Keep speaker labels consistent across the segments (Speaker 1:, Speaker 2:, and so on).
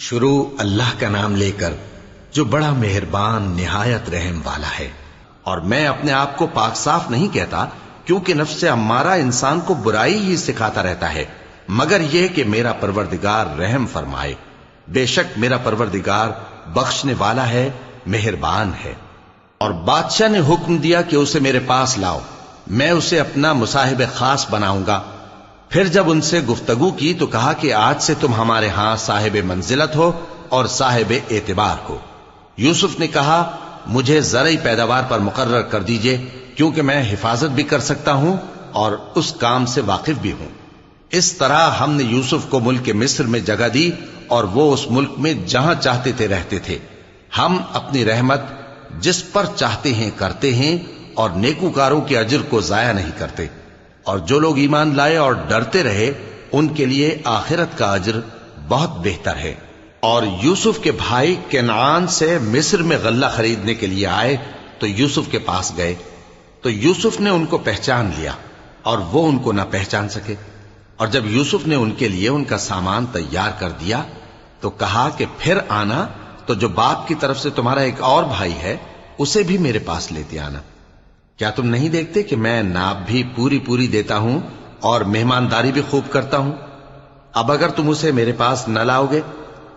Speaker 1: شروع اللہ کا نام لے کر جو بڑا مہربان نہایت رحم والا ہے۔ اور میں اپنے آپ کو پاک صاف نہیں کہتا، کیونکہ نفس امارہ انسان کو برائی ہی سکھاتا رہتا ہے، مگر یہ کہ میرا پروردگار رحم فرمائے۔ بے شک میرا پروردگار بخشنے والا ہے، مہربان ہے۔ اور بادشاہ نے حکم دیا کہ اسے میرے پاس لاؤ، میں اسے اپنا مصاحب خاص بناؤں گا۔ پھر جب ان سے گفتگو کی تو کہا کہ آج سے تم ہمارے ہاں صاحب منزلت ہو اور صاحب اعتبار ہو۔ یوسف نے کہا مجھے زرعی پیداوار پر مقرر کر دیجئے، کیونکہ میں حفاظت بھی کر سکتا ہوں اور اس کام سے واقف بھی ہوں۔ اس طرح ہم نے یوسف کو ملک مصر میں جگہ دی، اور وہ اس ملک میں جہاں چاہتے تھے رہتے تھے۔ ہم اپنی رحمت جس پر چاہتے ہیں کرتے ہیں، اور نیکوکاروں کے اجر کو ضائع نہیں کرتے۔ اور جو لوگ ایمان لائے اور ڈرتے رہے، ان کے لیے آخرت کا اجر بہت بہتر ہے۔ اور یوسف کے بھائی کنعان سے مصر میں غلہ خریدنے کے لیے آئے تو یوسف کے پاس گئے، تو یوسف نے ان کو پہچان لیا اور وہ ان کو نہ پہچان سکے۔ اور جب یوسف نے ان کے لیے ان کا سامان تیار کر دیا تو کہا کہ پھر آنا تو جو باپ کی طرف سے تمہارا ایک اور بھائی ہے اسے بھی میرے پاس لیتے آنا۔ کیا تم نہیں دیکھتے کہ میں ناپ بھی پوری دیتا ہوں اور مہمانداری بھی خوب کرتا ہوں؟ اب اگر تم اسے میرے پاس نہ لاؤ گے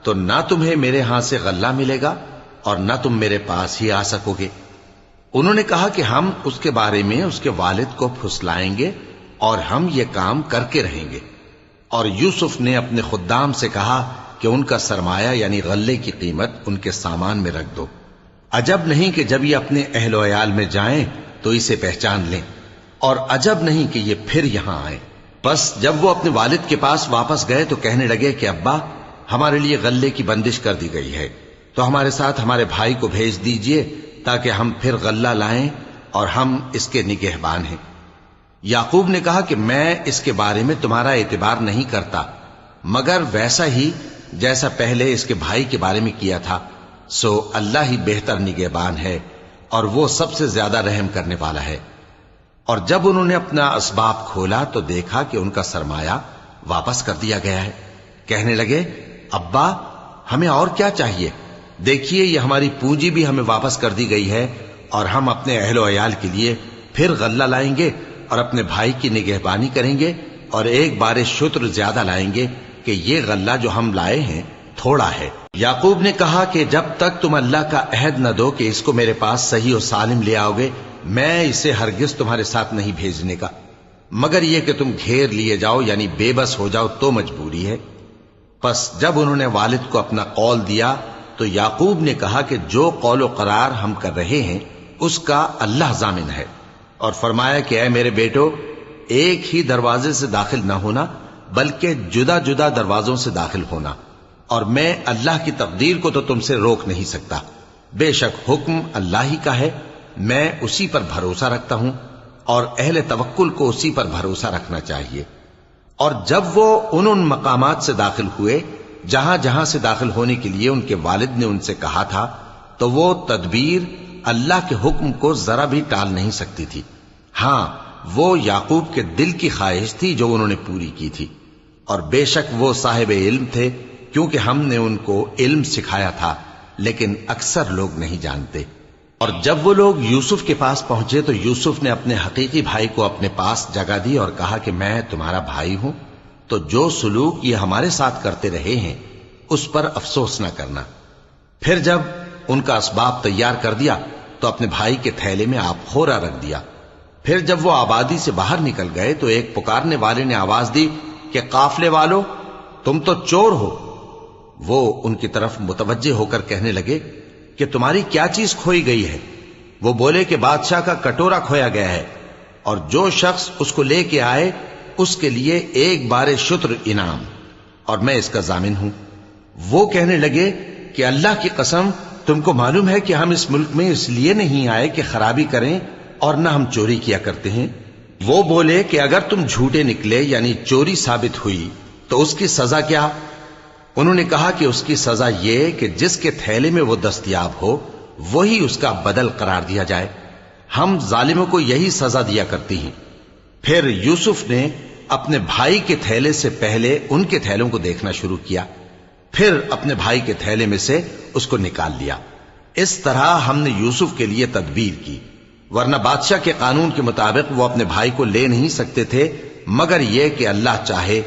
Speaker 1: تو نہ تمہیں میرے ہاں سے غلہ ملے گا اور نہ تم میرے پاس ہی آ سکو گے۔ انہوں نے کہا کہ ہم اس کے بارے میں اس کے والد کو پھسلائیں گے اور ہم یہ کام کر کے رہیں گے۔ اور یوسف نے اپنے خدام سے کہا کہ ان کا سرمایہ یعنی غلے کی قیمت ان کے سامان میں رکھ دو۔ عجب نہیں کہ جب یہ اپنے اہل و عیال میں جائیں تو اسے پہچان لیں، اور عجب نہیں کہ یہ پھر یہاں آئیں۔ بس جب وہ اپنے والد کے پاس واپس گئے تو کہنے لگے کہ ابا، ہمارے لیے غلے کی بندش کر دی گئی ہے، تو ہمارے ساتھ ہمارے بھائی کو بھیج دیجئے تاکہ ہم پھر غلہ لائیں اور ہم اس کے نگہبان ہیں۔ یعقوب نے کہا کہ میں اس کے بارے میں تمہارا اعتبار نہیں کرتا، مگر ویسا ہی جیسا پہلے اس کے بھائی کے بارے میں کیا تھا، سو اللہ ہی بہتر نگہبان ہے اور وہ سب سے زیادہ رحم کرنے والا ہے۔ اور جب انہوں نے اپنا اسباب کھولا تو دیکھا کہ ان کا سرمایہ واپس کر دیا گیا ہے۔ کہنے لگے ابا، ہمیں اور کیا چاہیے؟ دیکھیے یہ ہماری پونجی بھی ہمیں واپس کر دی گئی ہے، اور ہم اپنے اہل و عیال کے لیے پھر غلہ لائیں گے اور اپنے بھائی کی نگہبانی کریں گے، اور ایک بار شتر زیادہ لائیں گے کہ یہ غلہ جو ہم لائے ہیں تھوڑا ہے۔ یعقوب نے کہا کہ جب تک تم اللہ کا عہد نہ دو کہ اس کو میرے پاس صحیح و سالم لے آؤ گے، میں اسے ہرگز تمہارے ساتھ نہیں بھیجنے کا، مگر یہ کہ تم گھیر لیے جاؤ یعنی بے بس ہو جاؤ تو مجبوری ہے۔ پس جب انہوں نے والد کو اپنا قول دیا تو یعقوب نے کہا کہ جو قول و قرار ہم کر رہے ہیں اس کا اللہ ضامن ہے، اور فرمایا کہ اے میرے بیٹو، ایک ہی دروازے سے داخل نہ ہونا بلکہ جدا جدا دروازوں سے داخل ہونا، اور میں اللہ کی تقدیر کو تو تم سے روک نہیں سکتا۔ بے شک حکم اللہ ہی کا ہے، میں اسی پر بھروسہ رکھتا ہوں، اور اہل توکل کو اسی پر بھروسہ رکھنا چاہیے۔ اور جب وہ ان مقامات سے داخل ہوئے جہاں جہاں سے داخل ہونے کے لیے ان کے والد نے ان سے کہا تھا، تو وہ تدبیر اللہ کے حکم کو ذرا بھی ٹال نہیں سکتی تھی۔ ہاں، وہ یعقوب کے دل کی خواہش تھی جو انہوں نے پوری کی تھی، اور بے شک وہ صاحب علم تھے، کیونکہ ہم نے ان کو علم سکھایا تھا، لیکن اکثر لوگ نہیں جانتے۔ اور جب وہ لوگ یوسف کے پاس پہنچے تو یوسف نے اپنے حقیقی بھائی کو اپنے پاس جگہ دی اور کہا کہ میں تمہارا بھائی ہوں، تو جو سلوک یہ ہمارے ساتھ کرتے رہے ہیں اس پر افسوس نہ کرنا۔ پھر جب ان کا اسباب تیار کر دیا تو اپنے بھائی کے تھیلے میں آپ خورا رکھ دیا۔ پھر جب وہ آبادی سے باہر نکل گئے تو ایک پکارنے والے نے آواز دی کہ قافلے والو، تم تو چور ہو۔ وہ ان کی طرف متوجہ ہو کر کہنے لگے کہ تمہاری کیا چیز کھوئی گئی ہے؟ وہ بولے کہ بادشاہ کا کٹورا کھویا گیا ہے، اور جو شخص اس کو لے کے آئے اس کے لیے ایک بار شتر انعام، اور میں اس کا ضامن ہوں۔ وہ کہنے لگے کہ اللہ کی قسم، تم کو معلوم ہے کہ ہم اس ملک میں اس لیے نہیں آئے کہ خرابی کریں اور نہ ہم چوری کیا کرتے ہیں۔ وہ بولے کہ اگر تم جھوٹے نکلے یعنی چوری ثابت ہوئی تو اس کی سزا کیا؟ انہوں نے کہا کہ اس کی سزا یہ کہ جس کے تھیلے میں وہ دستیاب ہو وہی اس کا بدل قرار دیا جائے، ہم ظالموں کو یہی سزا دیا کرتی ہیں۔ پھر یوسف نے اپنے بھائی کے تھیلے سے پہلے ان کے تھیلوں کو دیکھنا شروع کیا، پھر اپنے بھائی کے تھیلے میں سے اس کو نکال لیا۔ اس طرح ہم نے یوسف کے لیے تدبیر کی، ورنہ بادشاہ کے قانون کے مطابق وہ اپنے بھائی کو لے نہیں سکتے تھے، مگر یہ کہ اللہ چاہے۔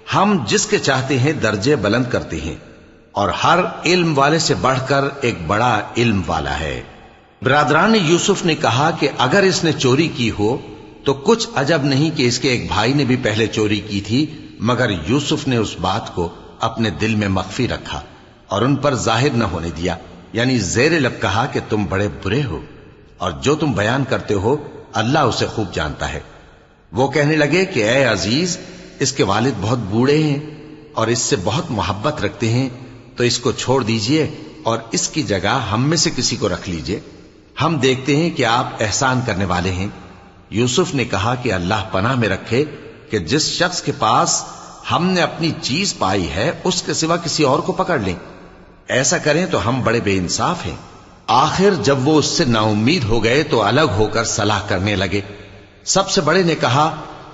Speaker 1: ہم جس کے چاہتے ہیں درجے بلند کرتے ہیں، اور ہر علم والے سے بڑھ کر ایک بڑا علم والا ہے۔ برادران یوسف نے کہا کہ اگر اس نے چوری کی ہو تو کچھ عجب نہیں کہ اس کے ایک بھائی نے بھی پہلے چوری کی تھی، مگر یوسف نے اس بات کو اپنے دل میں مخفی رکھا اور ان پر ظاہر نہ ہونے دیا، یعنی زیر لب کہا کہ تم بڑے برے ہو، اور جو تم بیان کرتے ہو اللہ اسے خوب جانتا ہے۔ وہ کہنے لگے کہ اے عزیز، اس کے والد بہت بوڑھے ہیں اور اس سے بہت محبت رکھتے ہیں، تو اس کو چھوڑ دیجئے اور اس کی جگہ ہم میں سے کسی کو رکھ لیجئے، ہم دیکھتے ہیں کہ آپ احسان کرنے والے ہیں۔ یوسف نے کہا کہ اللہ پناہ میں رکھے کہ جس شخص کے پاس ہم نے اپنی چیز پائی ہے اس کے سوا کسی اور کو پکڑ لیں، ایسا کریں تو ہم بڑے بے انصاف ہیں۔ آخر جب وہ اس سے نا امید ہو گئے تو الگ ہو کر صلاح کرنے لگے۔ سب سے بڑے نے کہا،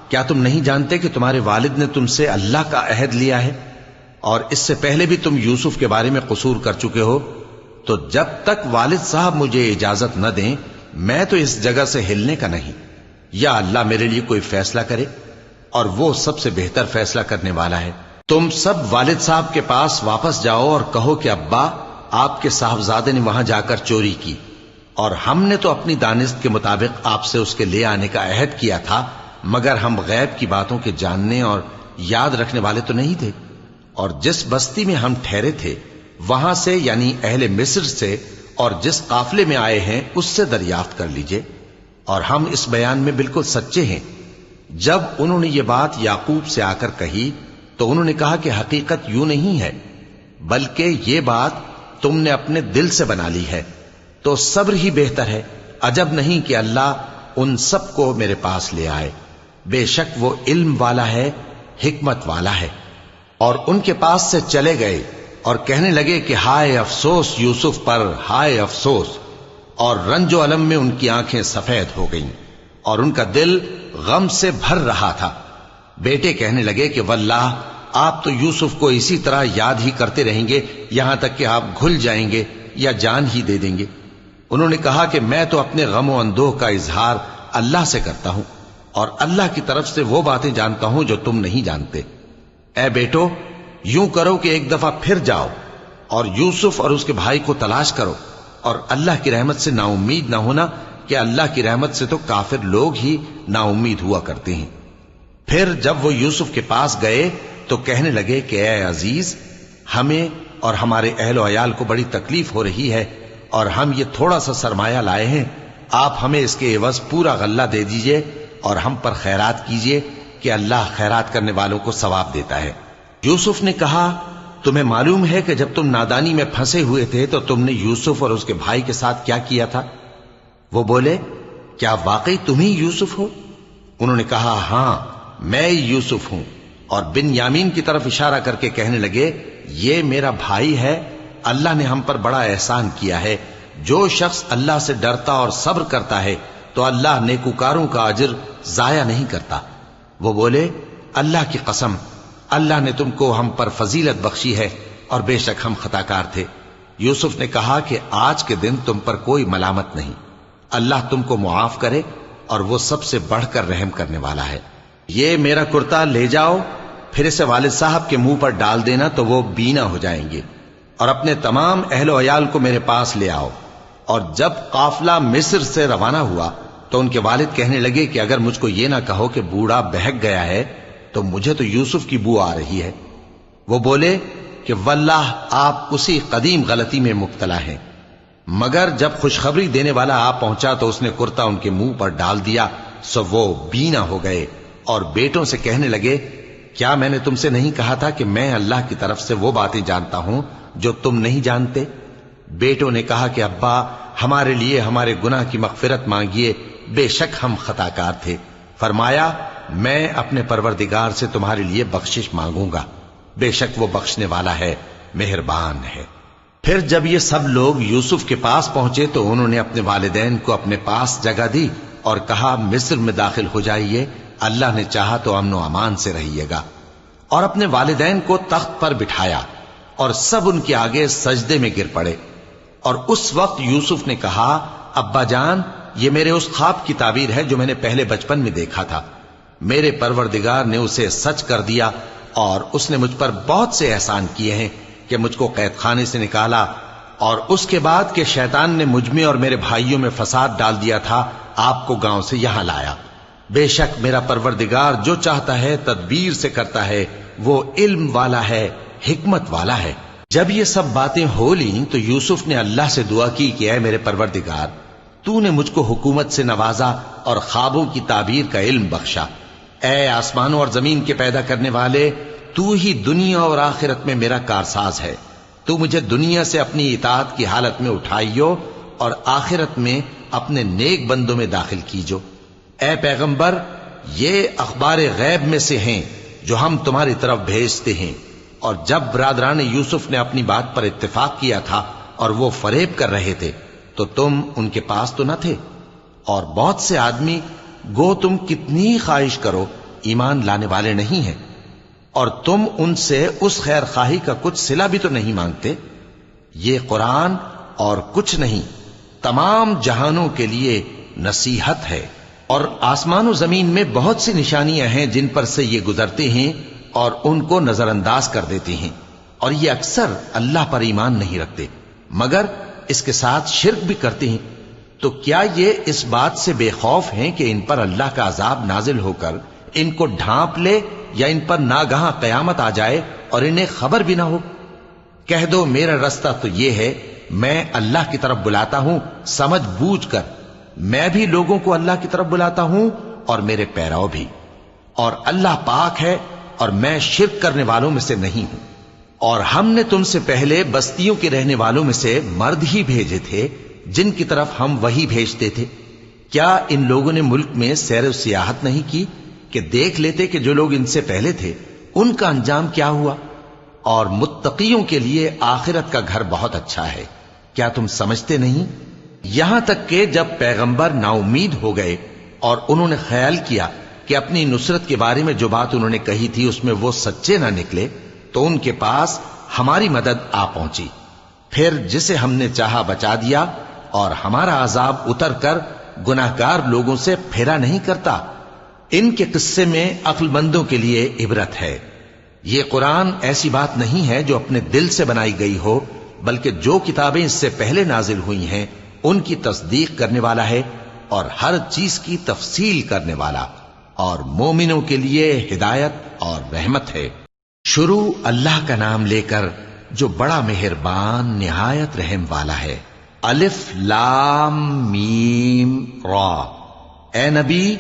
Speaker 1: کیا تم نہیں جانتے کہ تمہارے والد نے تم سے اللہ کا عہد لیا ہے، اور اس سے پہلے بھی تم یوسف کے بارے میں قصور کر چکے ہو؟ تو جب تک والد صاحب مجھے اجازت نہ دیں میں تو اس جگہ سے ہلنے کا نہیں، یا اللہ میرے لیے کوئی فیصلہ کرے، اور وہ سب سے بہتر فیصلہ کرنے والا ہے۔ تم سب والد صاحب کے پاس واپس جاؤ اور کہو کہ ابا، آپ کے صاحبزادے نے وہاں جا کر چوری کی، اور ہم نے تو اپنی دانست کے مطابق آپ سے اس کے لے آنے کا عہد کیا تھا، مگر ہم غیب کی باتوں کے جاننے اور یاد رکھنے والے تو نہیں تھے، اور جس بستی میں ہم ٹھہرے تھے وہاں سے، یعنی اہل مصر سے، اور جس قافلے میں آئے ہیں اس سے دریافت کر لیجئے، اور ہم اس بیان میں بالکل سچے ہیں۔ جب انہوں نے یہ بات یعقوب سے آ کر کہی تو انہوں نے کہا کہ حقیقت یوں نہیں ہے، بلکہ یہ بات تم نے اپنے دل سے بنا لی ہے، تو صبر ہی بہتر ہے۔ عجب نہیں کہ اللہ ان سب کو میرے پاس لے آئے، بے شک وہ علم والا ہے، حکمت والا ہے۔ اور ان کے پاس سے چلے گئے اور کہنے لگے کہ ہائے افسوس یوسف پر، ہائے افسوس، اور رنج و الم میں ان کی آنکھیں سفید ہو گئیں اور ان کا دل غم سے بھر رہا تھا۔ بیٹے کہنے لگے کہ واللہ آپ تو یوسف کو اسی طرح یاد ہی کرتے رہیں گے یہاں تک کہ آپ گھل جائیں گے یا جان ہی دے دیں گے۔ انہوں نے کہا کہ میں تو اپنے غم و اندوہ کا اظہار اللہ سے کرتا ہوں، اور اللہ کی طرف سے وہ باتیں جانتا ہوں جو تم نہیں جانتے۔ اے بیٹو، یوں کرو کہ ایک دفعہ پھر جاؤ اور یوسف اور اس کے بھائی کو تلاش کرو، اور اللہ کی رحمت سے نا امید نہ ہونا، کہ اللہ کی رحمت سے تو کافر لوگ ہی نا امید ہوا کرتے ہیں۔ پھر جب وہ یوسف کے پاس گئے تو کہنے لگے کہ اے عزیز، ہمیں اور ہمارے اہل و عیال کو بڑی تکلیف ہو رہی ہے، اور ہم یہ تھوڑا سا سرمایہ لائے ہیں، آپ ہمیں اس کے عوض پورا غلہ دے دیجئے اور ہم پر خیرات کیجئے کہ اللہ خیرات کرنے والوں کو ثواب دیتا ہے۔ یوسف نے کہا، تمہیں معلوم ہے کہ جب تم نادانی میں پھنسے ہوئے تھے تو تم نے یوسف اور اس کے بھائی کے ساتھ کیا کیا تھا؟ وہ بولے، کیا واقعی تم ہی یوسف ہو؟ انہوں نے کہا، ہاں میں یوسف ہوں، اور بن یامین کی طرف اشارہ کر کے کہنے لگے، یہ میرا بھائی ہے، اللہ نے ہم پر بڑا احسان کیا ہے۔ جو شخص اللہ سے ڈرتا اور صبر کرتا ہے تو اللہ نیکوکاروں کا اجر ضائع نہیں کرتا۔ وہ بولے، اللہ کی قسم، اللہ نے تم کو ہم پر فضیلت بخشی ہے، اور بے شک ہم خطاکار تھے۔ یوسف نے کہا کہ آج کے دن تم پر کوئی ملامت نہیں، اللہ تم کو معاف کرے، اور وہ سب سے بڑھ کر رحم کرنے والا ہے۔ یہ میرا کرتا لے جاؤ، پھر اسے والد صاحب کے منہ پر ڈال دینا تو وہ بینا ہو جائیں گے، اور اپنے تمام اہل و عیال کو میرے پاس لے آؤ۔ اور جب قافلہ مصر سے روانہ ہوا تو ان کے والد کہنے لگے کہ اگر مجھ کو یہ نہ کہو کہ بوڑھا بہک گیا ہے تو مجھے تو یوسف کی بو آ رہی ہے۔ وہ بولے کہ واللہ آپ اسی قدیم غلطی میں مبتلا ہیں۔ مگر جب خوشخبری دینے والا آ پہنچا تو اس نے کرتا ان کے منہ پر ڈال دیا، سو وہ بینا ہو گئے، اور بیٹوں سے کہنے لگے، کیا میں نے تم سے نہیں کہا تھا کہ میں اللہ کی طرف سے وہ باتیں جانتا ہوں جو تم نہیں جانتے؟ بیٹوں نے کہا کہ ابا، ہمارے لیے ہمارے گناہ کی مغفرت مانگیے، بے شک ہم خطاکار تھے۔ فرمایا، میں اپنے پروردگار سے تمہارے لیے بخشش مانگوں گا، بے شک وہ بخشنے والا ہے، مہربان ہے۔ پھر جب یہ سب لوگ یوسف کے پاس پہنچے تو انہوں نے اپنے والدین کو اپنے پاس جگہ دی اور کہا، مصر میں داخل ہو جائیے، اللہ نے چاہا تو امن و امان سے رہیے گا۔ اور اپنے والدین کو تخت پر بٹھایا اور سب ان کے آگے سجدے میں گر پڑے۔ اور اس وقت یوسف نے کہا، ابا جان، یہ میرے اس خواب کی تعبیر ہے جو میں نے پہلے بچپن میں دیکھا تھا۔ میرے پروردگار نے اسے سچ کر دیا، اور اس نے مجھ پر بہت سے احسان کیے ہیں کہ مجھ کو قید خانے سے نکالا، اور اس کے بعد کہ شیطان نے مجھ میں اور میرے بھائیوں میں فساد ڈال دیا تھا، آپ کو گاؤں سے یہاں لایا۔ بے شک میرا پروردگار جو چاہتا ہے تدبیر سے کرتا ہے، وہ علم والا ہے، حکمت والا ہے۔ جب یہ سب باتیں ہو لیں تو یوسف نے اللہ سے دعا کی کہ اے میرے پروردگار، تو نے مجھ کو حکومت سے نوازا اور خوابوں کی تعبیر کا علم بخشا۔ اے آسمانوں اور زمین کے پیدا کرنے والے، تو ہی دنیا اور آخرت میں میرا کارساز ہے۔ تو مجھے دنیا سے اپنی اطاعت کی حالت میں اٹھائیو اور آخرت میں اپنے نیک بندوں میں داخل کیجو۔ اے پیغمبر، یہ اخبار غیب میں سے ہیں جو ہم تمہاری طرف بھیجتے ہیں۔ اور جب برادران یوسف نے اپنی بات پر اتفاق کیا تھا اور وہ فریب کر رہے تھے تو تم ان کے پاس تو نہ تھے، اور بہت سے آدمی گو تم کتنی خواہش کرو ایمان لانے والے نہیں ہیں، اور تم ان سے اس خیر خواہی کا کچھ صلہ بھی تو نہیں مانگتے۔ یہ قرآن اور کچھ نہیں، تمام جہانوں کے لیے نصیحت ہے۔ اور آسمان و زمین میں بہت سی نشانیاں ہیں جن پر سے یہ گزرتے ہیں اور ان کو نظر انداز کر دیتے ہیں، اور یہ اکثر اللہ پر ایمان نہیں رکھتے مگر اس کے ساتھ شرک بھی کرتے ہیں۔ تو کیا یہ اس بات سے بے خوف ہیں کہ ان پر اللہ کا عذاب نازل ہو کر ان کو ڈھانپ لے، یا ان پر ناگہاں قیامت آ جائے اور انہیں خبر بھی نہ ہو؟ کہہ دو میرا رستہ تو یہ ہے، میں اللہ کی طرف بلاتا ہوں سمجھ بوجھ کر، میں بھی لوگوں کو اللہ کی طرف بلاتا ہوں اور میرے پیرو بھی، اور اللہ پاک ہے اور میں شرک کرنے والوں میں سے نہیں ہوں۔ اور ہم نے تم سے پہلے بستیوں کے رہنے والوں میں سے مرد ہی بھیجے تھے جن کی طرف ہم وہی بھیجتے تھے۔ کیا ان لوگوں نے ملک میں سیر و سیاحت نہیں کی کہ دیکھ لیتے کہ جو لوگ ان سے پہلے تھے ان کا انجام کیا ہوا؟ اور متقیوں کے لیے آخرت کا گھر بہت اچھا ہے، کیا تم سمجھتے نہیں؟ یہاں تک کہ جب پیغمبر نا امید ہو گئے اور انہوں نے خیال کیا کہ اپنی نصرت کے بارے میں جو بات انہوں نے کہی تھی اس میں وہ سچے نہ نکلے، تو ان کے پاس ہماری مدد آ پہنچی۔ پھر جسے ہم نے چاہا بچا دیا، اور ہمارا عذاب اتر کر گناہگار لوگوں سے پھیرا نہیں کرتا۔ ان کے قصے میں عقل مندوں کے لیے عبرت ہے۔ یہ قرآن ایسی بات نہیں ہے جو اپنے دل سے بنائی گئی ہو، بلکہ جو کتابیں اس سے پہلے نازل ہوئی ہیں ان کی تصدیق کرنے والا ہے، اور ہر چیز کی تفصیل کرنے والا، اور مومنوں کے لیے ہدایت اور رحمت ہے۔ شروع اللہ کا نام لے کر جو بڑا مہربان نہایت رحم والا ہے۔ الف لام میم را۔ اے نبی،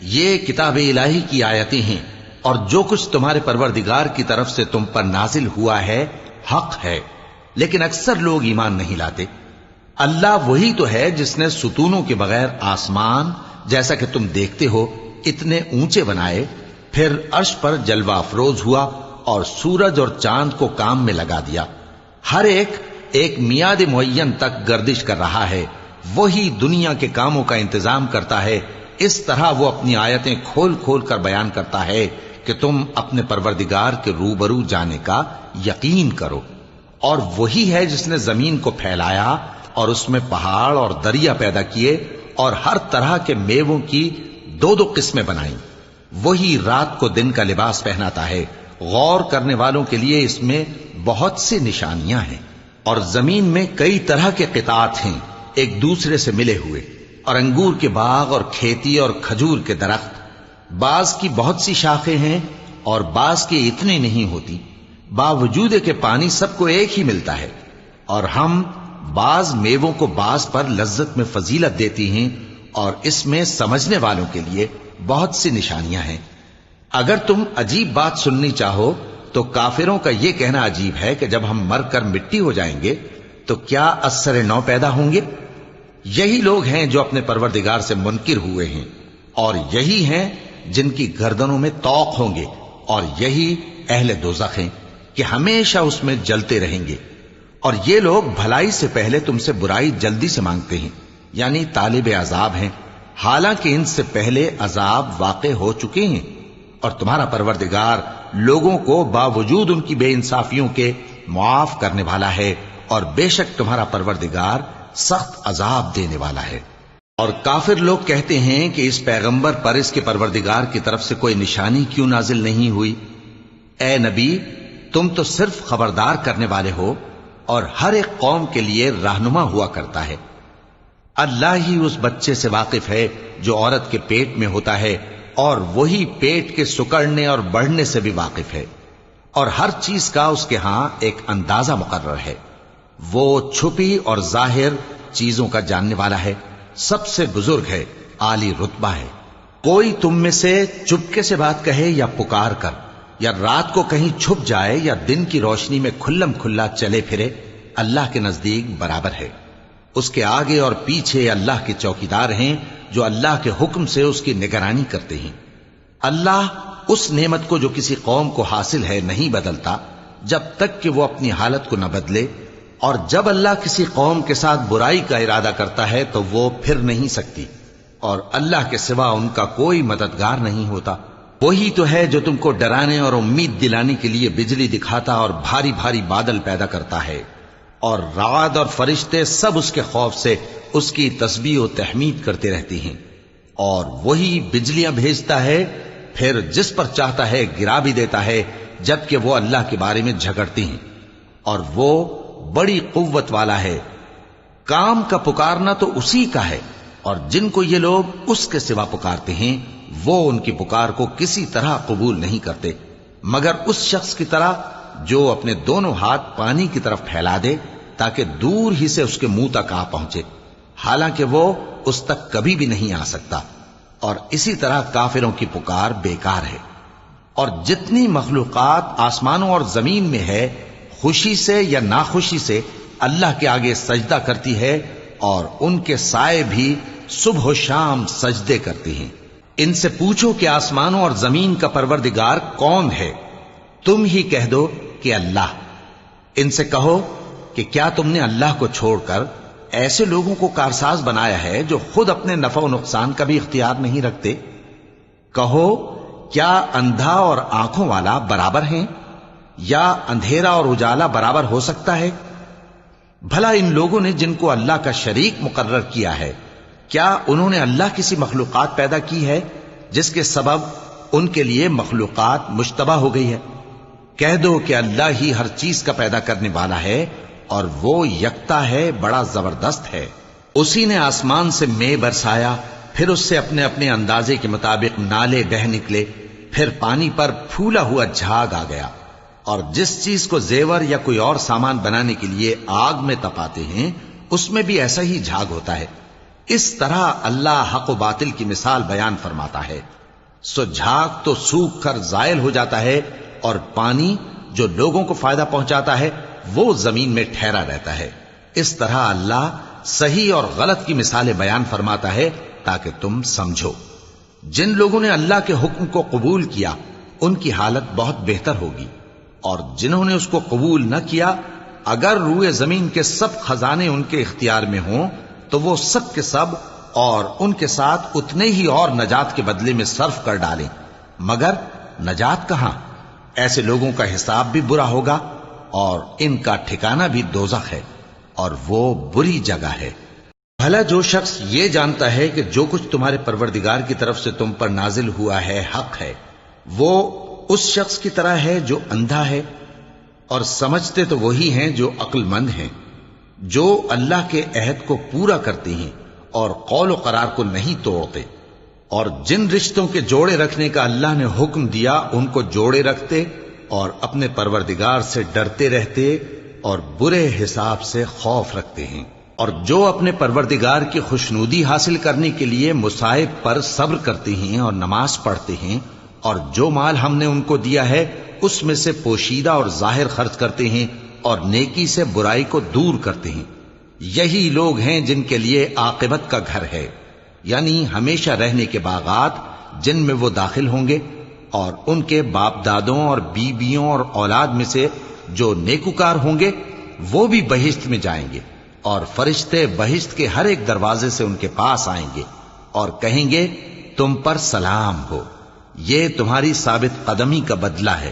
Speaker 1: یہ کتاب الہی کی آیتیں ہیں، اور جو کچھ تمہارے پروردگار کی طرف سے تم پر نازل ہوا ہے حق ہے، لیکن اکثر لوگ ایمان نہیں لاتے۔ اللہ وہی تو ہے جس نے ستونوں کے بغیر آسمان جیسا کہ تم دیکھتے ہو اتنے اونچے بنائے، پھر عرش پر جلوہ افروز ہوا اور سورج اور چاند کو کام میں لگا دیا۔ ہر ایک میعاد معین تک گردش کر رہا ہے۔ وہی دنیا کے کاموں کا انتظام کرتا ہے۔ اس طرح وہ اپنی آیتیں کھول کھول کر بیان کرتا ہے کہ تم اپنے پروردگار کے روبرو جانے کا یقین کرو۔ اور وہی ہے جس نے زمین کو پھیلایا اور اس میں پہاڑ اور دریا پیدا کیے، اور ہر طرح کے میووں کی دو دو قسمیں بنائیں۔ وہی رات کو دن کا لباس پہناتا ہے۔ غور کرنے والوں کے لیے اس میں بہت سی نشانیاں ہیں۔ اور زمین میں کئی طرح کے قطعات ہیں ایک دوسرے سے ملے ہوئے، اور انگور کے باغ اور کھیتی اور کھجور کے درخت۔ بعض کی بہت سی شاخیں ہیں اور بعض کی اتنی نہیں ہوتی، باوجود کہ پانی سب کو ایک ہی ملتا ہے۔ اور ہم بعض میووں کو بعض پر لذت میں فضیلت دیتی ہیں، اور اس میں سمجھنے والوں کے لیے بہت سی نشانیاں ہیں۔ اگر تم عجیب بات سننی چاہو تو کافروں کا یہ کہنا عجیب ہے کہ جب ہم مر کر مٹی ہو جائیں گے تو کیا از سر نو پیدا ہوں گے؟ یہی لوگ ہیں جو اپنے پروردگار سے منکر ہوئے ہیں، اور یہی ہیں جن کی گردنوں میں طوق ہوں گے، اور یہی اہل دوزخ ہیں کہ ہمیشہ اس میں جلتے رہیں گے۔ اور یہ لوگ بھلائی سے پہلے تم سے برائی جلدی سے مانگتے ہیں، یعنی طالب عذاب ہیں، حالانکہ ان سے پہلے عذاب واقع ہو چکے ہیں۔ اور تمہارا پروردگار لوگوں کو باوجود ان کی بے انصافیوں کے معاف کرنے والا ہے، اور بے شک تمہارا پروردگار سخت عذاب دینے والا ہے۔ اور کافر لوگ کہتے ہیں کہ اس پیغمبر پر اس کے پروردگار کی طرف سے کوئی نشانی کیوں نازل نہیں ہوئی؟ اے نبی، تم تو صرف خبردار کرنے والے ہو، اور ہر ایک قوم کے لیے رہنما ہوا کرتا ہے۔ اللہ ہی اس بچے سے واقف ہے جو عورت کے پیٹ میں ہوتا ہے، اور وہی پیٹ کے سکڑنے اور بڑھنے سے بھی واقف ہے، اور ہر چیز کا اس کے ہاں ایک اندازہ مقرر ہے۔ وہ چھپی اور ظاہر چیزوں کا جاننے والا ہے، سب سے بزرگ ہے، عالی رتبہ ہے۔ کوئی تم میں سے چپکے سے بات کہے یا پکار کر، یا رات کو کہیں چھپ جائے یا دن کی روشنی میں کھلم کھلا چلے پھرے، اللہ کے نزدیک برابر ہے۔ اس کے آگے اور پیچھے اللہ کے چوکیدار ہیں جو اللہ کے حکم سے اس کی نگرانی کرتے ہیں۔ اللہ اس نعمت کو جو کسی قوم کو حاصل ہے نہیں بدلتا جب تک کہ وہ اپنی حالت کو نہ بدلے، اور جب اللہ کسی قوم کے ساتھ برائی کا ارادہ کرتا ہے تو وہ پھر نہیں سکتی، اور اللہ کے سوا ان کا کوئی مددگار نہیں ہوتا۔ وہی تو ہے جو تم کو ڈرانے اور امید دلانے کے لیے بجلی دکھاتا اور بھاری بھاری بادل پیدا کرتا ہے، اور رعد اور فرشتے سب اس کے خوف سے اس کی تسبیح و تحمید کرتے رہتے ہیں۔ اور وہی بجلیاں بھیجتا ہے، پھر جس پر چاہتا ہے گرا بھی دیتا ہے، جبکہ وہ اللہ کے بارے میں جھگڑتے ہیں، اور وہ بڑی قوت والا ہے۔ کام کا پکارنا تو اسی کا ہے، اور جن کو یہ لوگ اس کے سوا پکارتے ہیں وہ ان کی پکار کو کسی طرح قبول نہیں کرتے، مگر اس شخص کی طرح جو اپنے دونوں ہاتھ پانی کی طرف پھیلا دے تاکہ دور ہی سے اس کے منہ تک آ پہنچے، حالانکہ وہ اس تک کبھی بھی نہیں آ سکتا۔ اور اسی طرح کافروں کی پکار بیکار ہے۔ اور جتنی مخلوقات آسمانوں اور زمین میں ہے، خوشی سے یا ناخوشی سے اللہ کے آگے سجدہ کرتی ہے، اور ان کے سائے بھی صبح و شام سجدے کرتے ہیں۔ ان سے پوچھو کہ آسمانوں اور زمین کا پروردگار کون ہے؟ تم ہی کہہ دو کہ اللہ۔ ان سے کہو کہ کیا تم نے اللہ کو چھوڑ کر ایسے لوگوں کو کارساز بنایا ہے جو خود اپنے نفع و نقصان کا بھی اختیار نہیں رکھتے؟ کہو کیا اندھا اور آنکھوں والا برابر ہیں، یا اندھیرا اور اجالا برابر ہو سکتا ہے؟ بھلا ان لوگوں نے جن کو اللہ کا شریک مقرر کیا ہے، کیا انہوں نے اللہ کسی مخلوقات پیدا کی ہے جس کے سبب ان کے لیے مخلوقات مشتبہ ہو گئی ہے؟ کہہ دو کہ اللہ ہی ہر چیز کا پیدا کرنے والا ہے، اور وہ یکتا ہے، بڑا زبردست ہے۔ اسی نے آسمان سے مے برسایا، پھر اس سے اپنے اپنے اندازے کے مطابق نالے بہہ نکلے، پھر پانی پر پھولا ہوا جھاگ آ گیا۔ اور جس چیز کو زیور یا کوئی اور سامان بنانے کے لیے آگ میں تپاتے ہیں، اس میں بھی ایسا ہی جھاگ ہوتا ہے۔ اس طرح اللہ حق و باطل کی مثال بیان فرماتا ہے۔ سو جھاگ تو سوکھ کر زائل ہو جاتا ہے، اور پانی جو لوگوں کو فائدہ پہنچاتا ہے وہ زمین میں ٹھہرا رہتا ہے۔ اس طرح اللہ صحیح اور غلط کی مثالیں بیان فرماتا ہے تاکہ تم سمجھو۔ جن لوگوں نے اللہ کے حکم کو قبول کیا ان کی حالت بہت بہتر ہوگی، اور جنہوں نے اس کو قبول نہ کیا، اگر روئے زمین کے سب خزانے ان کے اختیار میں ہوں تو وہ سب کے سب اور ان کے ساتھ اتنے ہی اور نجات کے بدلے میں صرف کر ڈالیں، مگر نجات کہاں؟ ایسے لوگوں کا حساب بھی برا ہوگا، اور ان کا ٹھکانہ بھی دوزخ ہے، اور وہ بری جگہ ہے۔ بھلا جو شخص یہ جانتا ہے کہ جو کچھ تمہارے پروردگار کی طرف سے تم پر نازل ہوا ہے حق ہے، وہ اس شخص کی طرح ہے جو اندھا ہے؟ اور سمجھتے تو وہی ہیں جو عقل مند ہیں، جو اللہ کے عہد کو پورا کرتے ہیں اور قول و قرار کو نہیں توڑتے، اور جن رشتوں کے جوڑے رکھنے کا اللہ نے حکم دیا ان کو جوڑے رکھتے، اور اپنے پروردگار سے ڈرتے رہتے اور برے حساب سے خوف رکھتے ہیں۔ اور جو اپنے پروردگار کی خوشنودی حاصل کرنے کے لیے مصائب پر صبر کرتے ہیں اور نماز پڑھتے ہیں، اور جو مال ہم نے ان کو دیا ہے اس میں سے پوشیدہ اور ظاہر خرچ کرتے ہیں، اور نیکی سے برائی کو دور کرتے ہیں، یہی لوگ ہیں جن کے لیے عاقبت کا گھر ہے، یعنی ہمیشہ رہنے کے باغات جن میں وہ داخل ہوں گے، اور ان کے باپ دادوں اور بیویوں اور اولاد میں سے جو نیکوکار ہوں گے وہ بھی بہشت میں جائیں گے، اور فرشتے بہشت کے ہر ایک دروازے سے ان کے پاس آئیں گے اور کہیں گے تم پر سلام ہو، یہ تمہاری ثابت قدمی کا بدلہ ہے،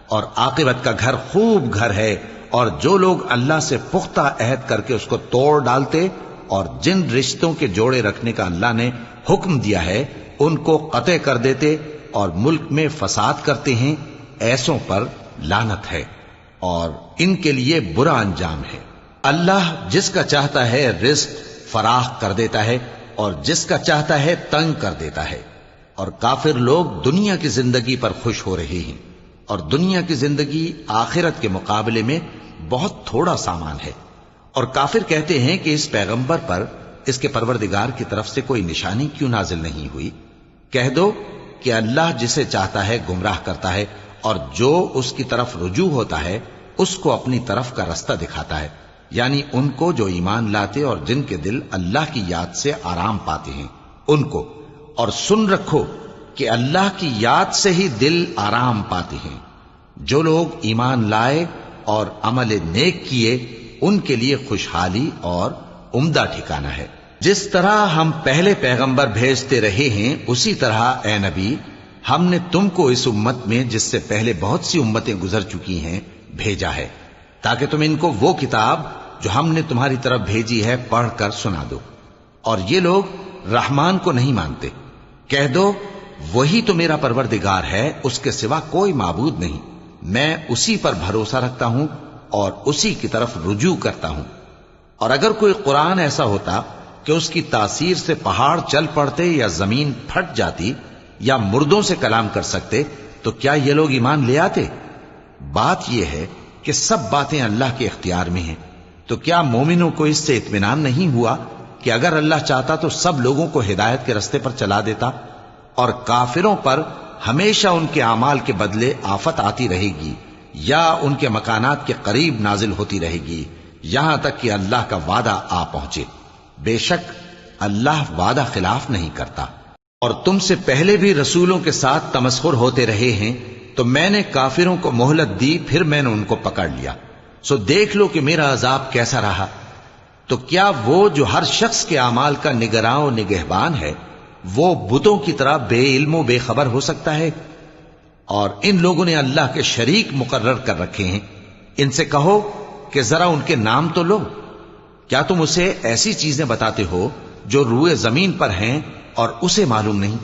Speaker 1: اور عاقبت کا گھر خوب گھر ہے، اور جو لوگ اللہ سے پختہ عہد کر کے اس کو توڑ ڈالتے اور جن رشتوں کے جوڑے رکھنے کا اللہ نے حکم دیا ہے ان کو قطع کر دیتے اور ملک میں فساد کرتے ہیں، ایسوں پر لعنت ہے اور ان کے لیے برا انجام ہے۔ اللہ جس کا چاہتا ہے رزق فراخ کر دیتا ہے اور جس کا چاہتا ہے تنگ کر دیتا ہے، اور کافر لوگ دنیا کی زندگی پر خوش ہو رہے ہیں، اور دنیا کی زندگی آخرت کے مقابلے میں بہت تھوڑا سامان ہے۔ اور کافر کہتے ہیں کہ اس پیغمبر پر اس کے پروردگار کی طرف سے کوئی نشانی کیوں نازل نہیں ہوئی؟ کہہ دو کہ اللہ جسے چاہتا ہے گمراہ کرتا ہے، اور جو اس کی طرف رجوع ہوتا ہے اس کو اپنی طرف کا رستہ دکھاتا ہے، یعنی ان کو جو ایمان لاتے اور جن کے دل اللہ کی یاد سے آرام پاتے ہیں ان کو۔ اور سن رکھو کہ اللہ کی یاد سے ہی دل آرام پاتے ہیں۔ جو لوگ ایمان لائے اور عمل نیک کیے ان کے لیے خوشحالی اور عمدہ ٹھکانہ ہے۔ جس طرح ہم پہلے پیغمبر بھیجتے رہے ہیں اسی طرح اے نبی ہم نے تم کو اس امت میں جس سے پہلے بہت سی امتیں گزر چکی ہیں بھیجا ہے، تاکہ تم ان کو وہ کتاب جو ہم نے تمہاری طرف بھیجی ہے پڑھ کر سنا دو۔ اور یہ لوگ رحمان کو نہیں مانتے۔ کہہ دو وہی تو میرا پروردگار ہے، اس کے سوا کوئی معبود نہیں، میں اسی پر بھروسہ رکھتا ہوں اور اسی کی طرف رجوع کرتا ہوں۔ اور اگر کوئی قرآن ایسا ہوتا کہ اس کی تاثیر سے پہاڑ چل پڑتے یا زمین پھٹ جاتی یا مردوں سے کلام کر سکتے تو کیا یہ لوگ ایمان لے آتے؟ بات یہ ہے کہ سب باتیں اللہ کے اختیار میں ہیں، تو کیا مومنوں کو اس سے اطمینان نہیں ہوا کہ اگر اللہ چاہتا تو سب لوگوں کو ہدایت کے رستے پر چلا دیتا؟ اور کافروں پر ہمیشہ ان کے اعمال کے بدلے آفت آتی رہے گی یا ان کے مکانات کے قریب نازل ہوتی رہے گی یہاں تک کہ اللہ کا وعدہ آ پہنچے۔ بے شک اللہ وعدہ خلاف نہیں کرتا۔ اور تم سے پہلے بھی رسولوں کے ساتھ تمسخر ہوتے رہے ہیں، تو میں نے کافروں کو مہلت دی، پھر میں نے ان کو پکڑ لیا، سو دیکھ لو کہ میرا عذاب کیسا رہا۔ تو کیا وہ جو ہر شخص کے اعمال کا نگراں و نگہبان ہے وہ بتوں کی طرح بے علم و بے خبر ہو سکتا ہے؟ اور ان لوگوں نے اللہ کے شریک مقرر کر رکھے ہیں۔ ان سے کہو کہ ذرا ان کے نام تو لو۔ کیا تم اسے ایسی چیزیں بتاتے ہو جو روئے زمین پر ہیں اور اسے معلوم نہیں،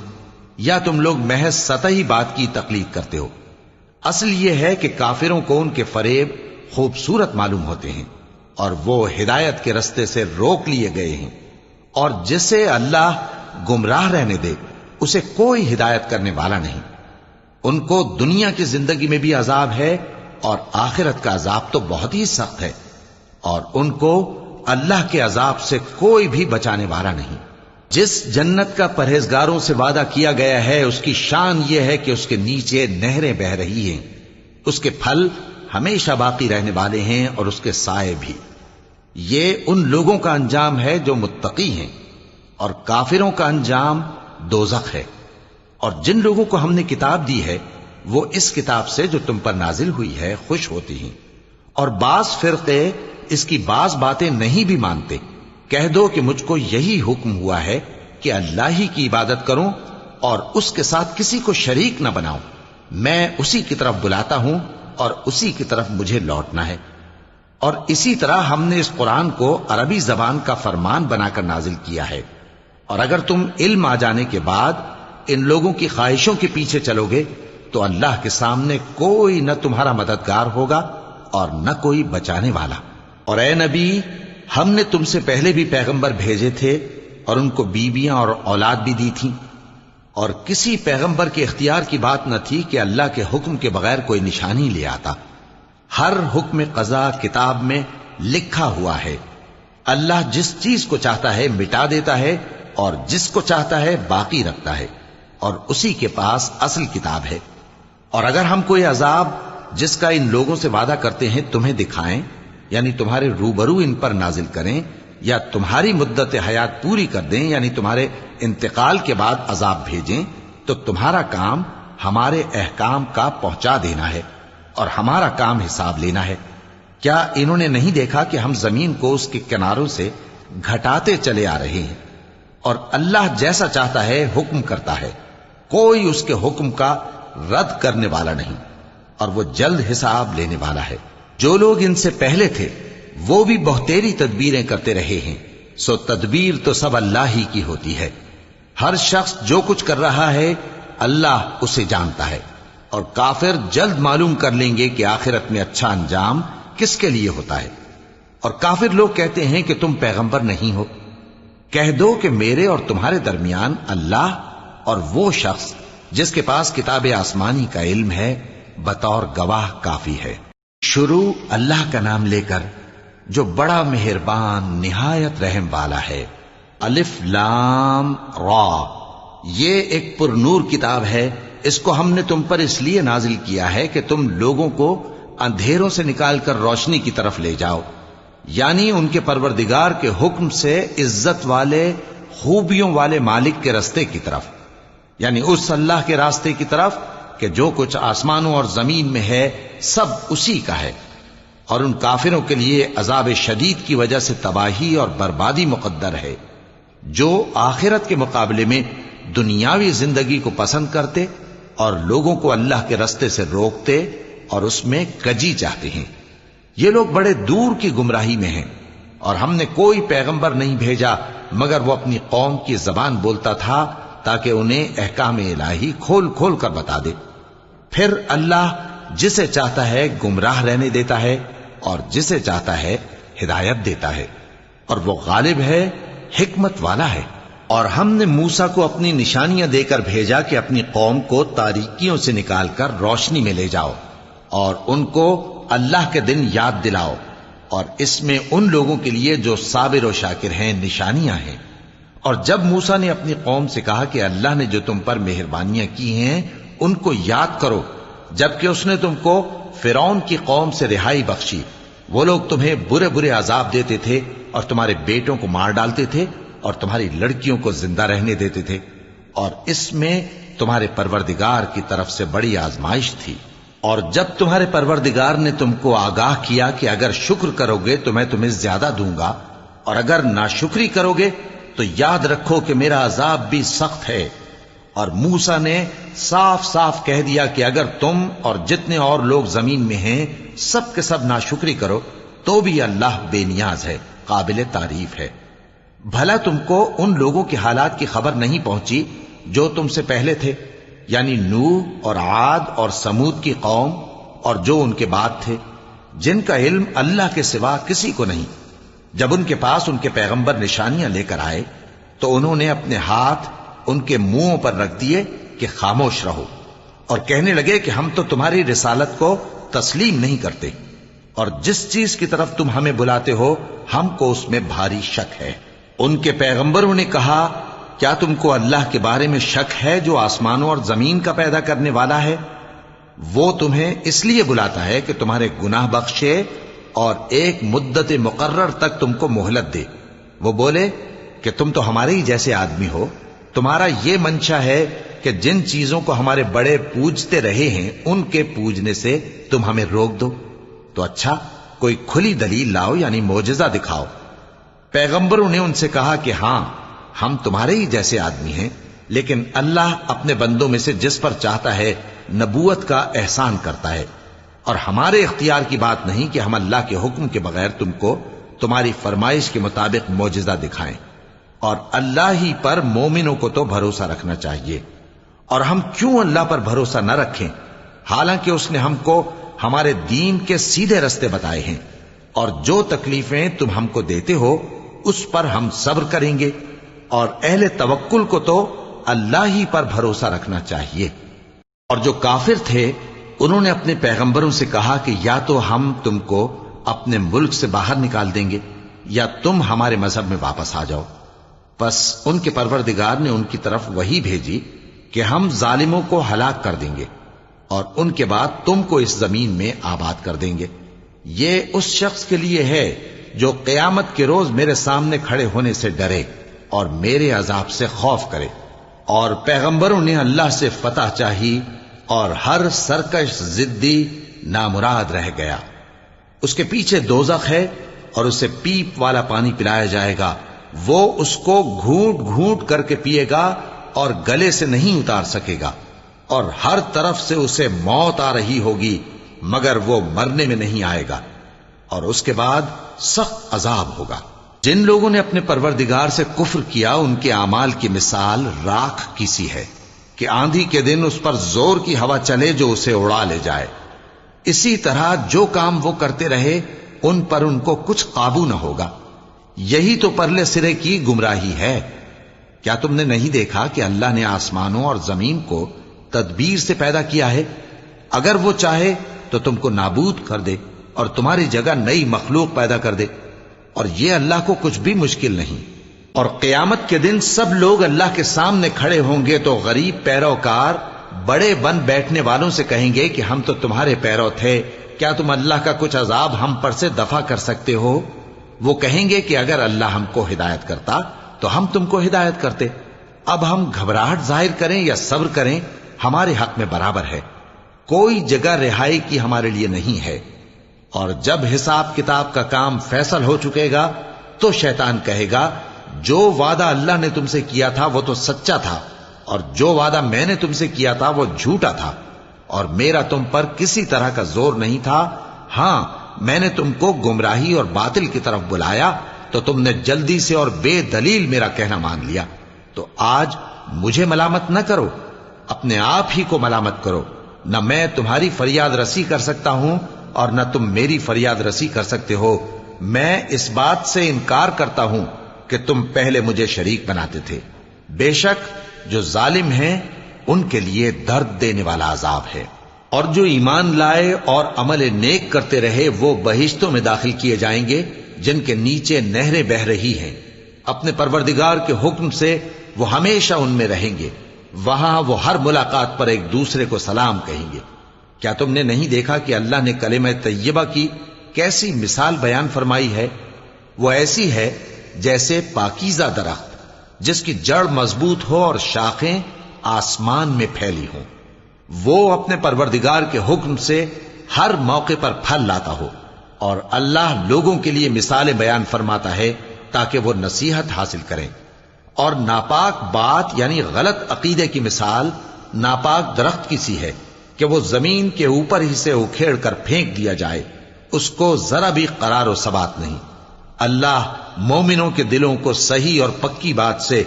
Speaker 1: یا تم لوگ محض سطحی بات کی تقلید کرتے ہو؟ اصل یہ ہے کہ کافروں کو ان کے فریب خوبصورت معلوم ہوتے ہیں اور وہ ہدایت کے رستے سے روک لیے گئے ہیں، اور جسے اللہ گمراہ رہنے دے اسے کوئی ہدایت کرنے والا نہیں۔ ان کو دنیا کی زندگی میں بھی عذاب ہے اور آخرت کا عذاب تو بہت ہی سخت ہے، اور ان کو اللہ کے عذاب سے کوئی بھی بچانے والا نہیں۔ جس جنت کا پرہیزگاروں سے وعدہ کیا گیا ہے اس کی شان یہ ہے کہ اس کے نیچے نہریں بہ رہی ہیں، اس کے پھل ہمیشہ باقی رہنے والے ہیں اور اس کے سائے بھی۔ یہ ان لوگوں کا انجام ہے جو متقی ہیں، اور کافروں کا انجام دوزخ ہے۔ اور جن لوگوں کو ہم نے کتاب دی ہے وہ اس کتاب سے جو تم پر نازل ہوئی ہے خوش ہوتی ہیں، اور بعض فرقے اس کی بعض باتیں نہیں بھی مانتے۔ کہہ دو کہ مجھ کو یہی حکم ہوا ہے کہ اللہ ہی کی عبادت کروں اور اس کے ساتھ کسی کو شریک نہ بناؤں، میں اسی کی طرف بلاتا ہوں اور اسی کی طرف مجھے لوٹنا ہے۔ اور اسی طرح ہم نے اس قرآن کو عربی زبان کا فرمان بنا کر نازل کیا ہے، اور اگر تم علم آ جانے کے بعد ان لوگوں کی خواہشوں کے پیچھے چلو گے تو اللہ کے سامنے کوئی نہ تمہارا مددگار ہوگا اور نہ کوئی بچانے والا۔ اور اے نبی ہم نے تم سے پہلے بھی پیغمبر بھیجے تھے اور ان کو بیویاں اور اولاد بھی دی تھیں، اور کسی پیغمبر کے اختیار کی بات نہ تھی کہ اللہ کے حکم کے بغیر کوئی نشانی لے آتا۔ ہر حکم قضا کتاب میں لکھا ہوا ہے۔ اللہ جس چیز کو چاہتا ہے مٹا دیتا ہے اور جس کو چاہتا ہے باقی رکھتا ہے، اور اسی کے پاس اصل کتاب ہے۔ اور اگر ہم کوئی عذاب جس کا ان لوگوں سے وعدہ کرتے ہیں تمہیں دکھائیں، یعنی تمہارے روبرو ان پر نازل کریں، یا تمہاری مدت حیات پوری کر دیں، یعنی تمہارے انتقال کے بعد عذاب بھیجیں، تو تمہارا کام ہمارے احکام کا پہنچا دینا ہے اور ہمارا کام حساب لینا ہے۔ کیا انہوں نے نہیں دیکھا کہ ہم زمین کو اس کے کناروں سے گھٹاتے چلے آ رہے ہیں؟ اور اللہ جیسا چاہتا ہے حکم کرتا ہے، کوئی اس کے حکم کا رد کرنے والا نہیں، اور وہ جلد حساب لینے والا ہے۔ جو لوگ ان سے پہلے تھے وہ بھی بہتیری تدبیریں کرتے رہے ہیں، سو تدبیر تو سب اللہ ہی کی ہوتی ہے۔ ہر شخص جو کچھ کر رہا ہے اللہ اسے جانتا ہے، اور کافر جلد معلوم کر لیں گے کہ آخرت میں اچھا انجام کس کے لیے ہوتا ہے۔ اور کافر لوگ کہتے ہیں کہ تم پیغمبر نہیں ہو، کہہ دو کہ میرے اور تمہارے درمیان اللہ اور وہ شخص جس کے پاس کتاب آسمانی کا علم ہے بطور گواہ کافی ہے۔ شروع اللہ کا نام لے کر جو بڑا مہربان نہایت رحم والا ہے۔ الف لام را، یہ ایک پر نور کتاب ہے، اس کو ہم نے تم پر اس لیے نازل کیا ہے کہ تم لوگوں کو اندھیروں سے نکال کر روشنی کی طرف لے جاؤ، یعنی ان کے پروردگار کے حکم سے عزت والے خوبیوں والے مالک کے راستے کی طرف، یعنی اس اللہ کے راستے کی طرف کہ جو کچھ آسمانوں اور زمین میں ہے سب اسی کا ہے۔ اور ان کافروں کے لیے عذاب شدید کی وجہ سے تباہی اور بربادی مقدر ہے، جو آخرت کے مقابلے میں دنیاوی زندگی کو پسند کرتے اور لوگوں کو اللہ کے راستے سے روکتے اور اس میں کجی چاہتے ہیں۔ یہ لوگ بڑے دور کی گمراہی میں ہیں، اور ہم نے کوئی پیغمبر نہیں بھیجا مگر وہ اپنی قوم کی زبان بولتا تھا تاکہ انہیں احکام الہی کھول کھول کر بتا دے۔ پھر اللہ جسے چاہتا ہے گمراہ رہنے دیتا ہے اور جسے چاہتا ہے ہدایت دیتا ہے، اور وہ غالب ہے، حکمت والا ہے۔ اور ہم نے موسیٰ کو اپنی نشانیاں دے کر بھیجا کہ اپنی قوم کو تاریکیوں سے نکال کر روشنی میں لے جاؤ اور ان کو اللہ کے دن یاد دلاؤ، اور اس میں ان لوگوں کے لیے جو صابر و شاکر ہیں نشانیاں ہیں۔ اور جب موسیٰ نے اپنی قوم سے کہا کہ اللہ نے جو تم پر مہربانیاں کی ہیں ان کو یاد کرو، جبکہ اس نے تم کو فرعون کی قوم سے رہائی بخشی، وہ لوگ تمہیں برے برے عذاب دیتے تھے اور تمہارے بیٹوں کو مار ڈالتے تھے اور تمہاری لڑکیوں کو زندہ رہنے دیتے تھے، اور اس میں تمہارے پروردگار کی طرف سے بڑی آزمائش تھی۔ اور جب تمہارے پروردگار نے تم کو آگاہ کیا کہ اگر شکر کرو گے تو میں تمہیں زیادہ دوں گا، اور اگر ناشکری کرو گے تو یاد رکھو کہ میرا عذاب بھی سخت ہے۔ اور موسیٰ نے صاف صاف کہہ دیا کہ اگر تم اور جتنے اور لوگ زمین میں ہیں سب کے سب ناشکری کرو تو بھی اللہ بے نیاز ہے، قابل تعریف ہے۔ بھلا تم کو ان لوگوں کے حالات کی خبر نہیں پہنچی جو تم سے پہلے تھے، یعنی نوح اور عاد اور سمود کی قوم اور جو ان کے بعد تھے، جن کا علم اللہ کے سوا کسی کو نہیں۔ جب ان کے پاس ان کے پیغمبر نشانیاں لے کر آئے تو انہوں نے اپنے ہاتھ ان کے منہوں پر رکھ دیے کہ خاموش رہو، اور کہنے لگے کہ ہم تو تمہاری رسالت کو تسلیم نہیں کرتے، اور جس چیز کی طرف تم ہمیں بلاتے ہو ہم کو اس میں بھاری شک ہے۔ ان کے پیغمبروں نے کہا کیا تم کو اللہ کے بارے میں شک ہے جو آسمانوں اور زمین کا پیدا کرنے والا ہے؟ وہ تمہیں اس لیے بلاتا ہے کہ تمہارے گناہ بخشے اور ایک مدت مقرر تک تم کو مہلت دے۔ وہ بولے کہ تم تو ہمارے ہی جیسے آدمی ہو، تمہارا یہ منشا ہے کہ جن چیزوں کو ہمارے بڑے پوجتے رہے ہیں ان کے پوجنے سے تم ہمیں روک دو، تو اچھا کوئی کھلی دلیل لاؤ، یعنی معجزہ دکھاؤ۔ پیغمبروں نے ان سے کہا کہ ہاں ہم تمہارے ہی جیسے آدمی ہیں، لیکن اللہ اپنے بندوں میں سے جس پر چاہتا ہے نبوت کا احسان کرتا ہے، اور ہمارے اختیار کی بات نہیں کہ ہم اللہ کے حکم کے بغیر تم کو تمہاری فرمائش کے مطابق معجزہ دکھائیں، اور اللہ ہی پر مومنوں کو تو بھروسہ رکھنا چاہیے۔ اور ہم کیوں اللہ پر بھروسہ نہ رکھیں حالانکہ اس نے ہم کو ہمارے دین کے سیدھے رستے بتائے ہیں، اور جو تکلیفیں تم ہم کو دیتے ہو اس پر ہم صبر کریں گے، اور اہل توکل کو تو اللہ ہی پر بھروسہ رکھنا چاہیے۔ اور جو کافر تھے انہوں نے اپنے پیغمبروں سے کہا کہ یا تو ہم تم کو اپنے ملک سے باہر نکال دیں گے یا تم ہمارے مذہب میں واپس آ جاؤ۔ پس ان کے پروردگار نے ان کی طرف وحی بھیجی کہ ہم ظالموں کو ہلاک کر دیں گے اور ان کے بعد تم کو اس زمین میں آباد کر دیں گے۔ یہ اس شخص کے لیے ہے جو قیامت کے روز میرے سامنے کھڑے ہونے سے ڈرے اور میرے عذاب سے خوف کرے۔ اور پیغمبروں نے اللہ سے فتح چاہی اور ہر سرکش ضدی نامراد رہ گیا۔ اس کے پیچھے دوزخ ہے اور اسے پیپ والا پانی پلایا جائے گا، وہ اس کو گھونٹ گھونٹ کر کے پیے گا اور گلے سے نہیں اتار سکے گا، اور ہر طرف سے اسے موت آ رہی ہوگی مگر وہ مرنے میں نہیں آئے گا۔ اور اس کے بعد سخت عذاب ہوگا۔ جن لوگوں نے اپنے پروردگار سے کفر کیا ان کے اعمال کی مثال راکھ کی سی ہے کہ آندھی کے دن اس پر زور کی ہوا چلے جو اسے اڑا لے جائے۔ اسی طرح جو کام وہ کرتے رہے ان پر ان کو کچھ قابو نہ ہوگا۔ یہی تو پرلے سرے کی گمراہی ہے۔ کیا تم نے نہیں دیکھا کہ اللہ نے آسمانوں اور زمین کو تدبیر سے پیدا کیا ہے؟ اگر وہ چاہے تو تم کو نابود کر دے اور تمہاری جگہ نئی مخلوق پیدا کر دے، اور یہ اللہ کو کچھ بھی مشکل نہیں۔ اور قیامت کے دن سب لوگ اللہ کے سامنے کھڑے ہوں گے تو غریب پیروکار بڑے بن بیٹھنے والوں سے کہیں گے کہ ہم تو تمہارے پیرو تھے، کیا تم اللہ کا کچھ عذاب ہم پر سے دفع کر سکتے ہو؟ وہ کہیں گے کہ اگر اللہ ہم کو ہدایت کرتا تو ہم تم کو ہدایت کرتے۔ اب ہم گھبراہٹ ظاہر کریں یا صبر کریں ہمارے حق میں برابر ہے، کوئی جگہ رہائی کی ہمارے لیے نہیں ہے۔ اور جب حساب کتاب کا کام فیصل ہو چکے گا تو شیطان کہے گا جو وعدہ اللہ نے تم سے کیا تھا وہ تو سچا تھا، اور جو وعدہ میں نے تم سے کیا تھا وہ جھوٹا تھا، اور میرا تم پر کسی طرح کا زور نہیں تھا۔ ہاں، میں نے تم کو گمراہی اور باطل کی طرف بلایا تو تم نے جلدی سے اور بے دلیل میرا کہنا مان لیا۔ تو آج مجھے ملامت نہ کرو، اپنے آپ ہی کو ملامت کرو۔ نہ میں تمہاری فریاد رسی کر سکتا ہوں اور نہ تم میری فریاد رسی کر سکتے ہو۔ میں اس بات سے انکار کرتا ہوں کہ تم پہلے مجھے شریک بناتے تھے۔ بے شک جو ظالم ہیں ان کے لیے درد دینے والا عذاب ہے۔ اور جو ایمان لائے اور عمل نیک کرتے رہے وہ بہشتوں میں داخل کیے جائیں گے جن کے نیچے نہریں بہہ رہی ہیں۔ اپنے پروردگار کے حکم سے وہ ہمیشہ ان میں رہیں گے، وہاں وہ ہر ملاقات پر ایک دوسرے کو سلام کہیں گے۔ کیا تم نے نہیں دیکھا کہ اللہ نے کلمہ طیبہ کی کیسی مثال بیان فرمائی ہے؟ وہ ایسی ہے جیسے پاکیزہ درخت جس کی جڑ مضبوط ہو اور شاخیں آسمان میں پھیلی ہوں، وہ اپنے پروردگار کے حکم سے ہر موقع پر پھل لاتا ہو۔ اور اللہ لوگوں کے لیے مثالیں بیان فرماتا ہے تاکہ وہ نصیحت حاصل کریں۔ اور ناپاک بات یعنی غلط عقیدے کی مثال ناپاک درخت کی سی ہے کہ وہ زمین کے اوپر ہی سے اکھیڑ کر پھینک دیا جائے، اس کو ذرا بھی قرار و ثبات نہیں۔ اللہ مومنوں کے دلوں کو صحیح اور پکی بات سے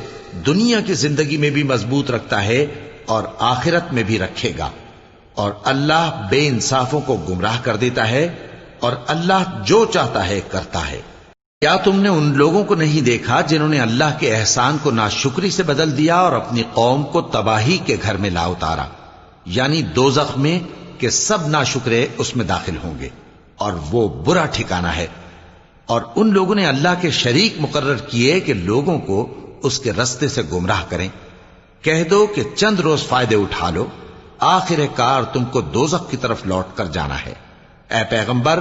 Speaker 1: دنیا کی زندگی میں بھی مضبوط رکھتا ہے اور آخرت میں بھی رکھے گا۔ اور اللہ بے انصافوں کو گمراہ کر دیتا ہے، اور اللہ جو چاہتا ہے کرتا ہے۔ کیا تم نے ان لوگوں کو نہیں دیکھا جنہوں نے اللہ کے احسان کو ناشکری سے بدل دیا اور اپنی قوم کو تباہی کے گھر میں لا اتارا، یعنی دوزخ میں کہ سب ناشکرے اس میں داخل ہوں گے، اور وہ برا ٹھکانہ ہے۔ اور ان لوگوں نے اللہ کے شریک مقرر کیے کہ لوگوں کو اس کے رستے سے گمراہ کریں۔ کہہ دو کہ چند روز فائدے اٹھا لو، آخر کار تم کو دوزخ کی طرف لوٹ کر جانا ہے۔ اے پیغمبر،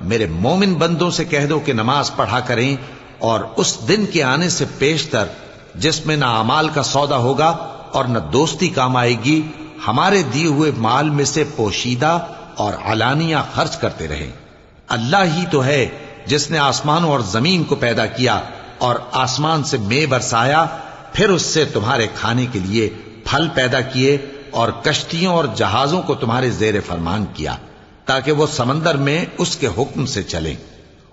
Speaker 1: میرے مومن بندوں سے کہہ دو کہ نماز پڑھا کریں، اور اس دن کے آنے سے پیشتر جس میں نہ اعمال کا سودا ہوگا اور نہ دوستی کام آئے گی، ہمارے دیے ہوئے مال میں سے پوشیدہ اور علانیہ خرچ کرتے رہیں۔ اللہ ہی تو ہے جس نے آسمانوں اور زمین کو پیدا کیا اور آسمان سے مے برسایا، پھر اس سے تمہارے کھانے کے لیے پھل پیدا کیے اور کشتیوں اور جہازوں کو تمہارے زیر فرمان کیا تاکہ وہ سمندر میں اس کے حکم سے چلیں،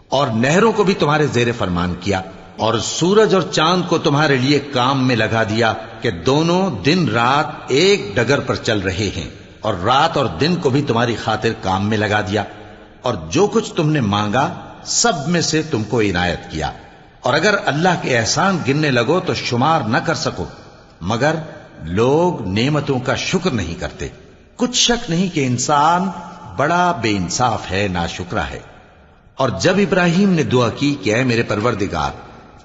Speaker 1: اور نہروں کو بھی تمہارے زیر فرمان کیا، اور سورج اور چاند کو تمہارے لیے کام میں لگا دیا کہ دونوں دن رات ایک ڈگر پر چل رہے ہیں، اور رات اور دن کو بھی تمہاری خاطر کام میں لگا دیا، اور جو کچھ تم نے مانگا سب میں سے تم کو عنایت کیا۔ اور اگر اللہ کے احسان گننے لگو تو شمار نہ کر سکو، مگر لوگ نعمتوں کا شکر نہیں کرتے۔ کچھ شک نہیں کہ انسان بڑا بے انصاف ہے، ناشکرا ہے۔ اور جب ابراہیم نے دعا کی کہ اے میرے پروردگار،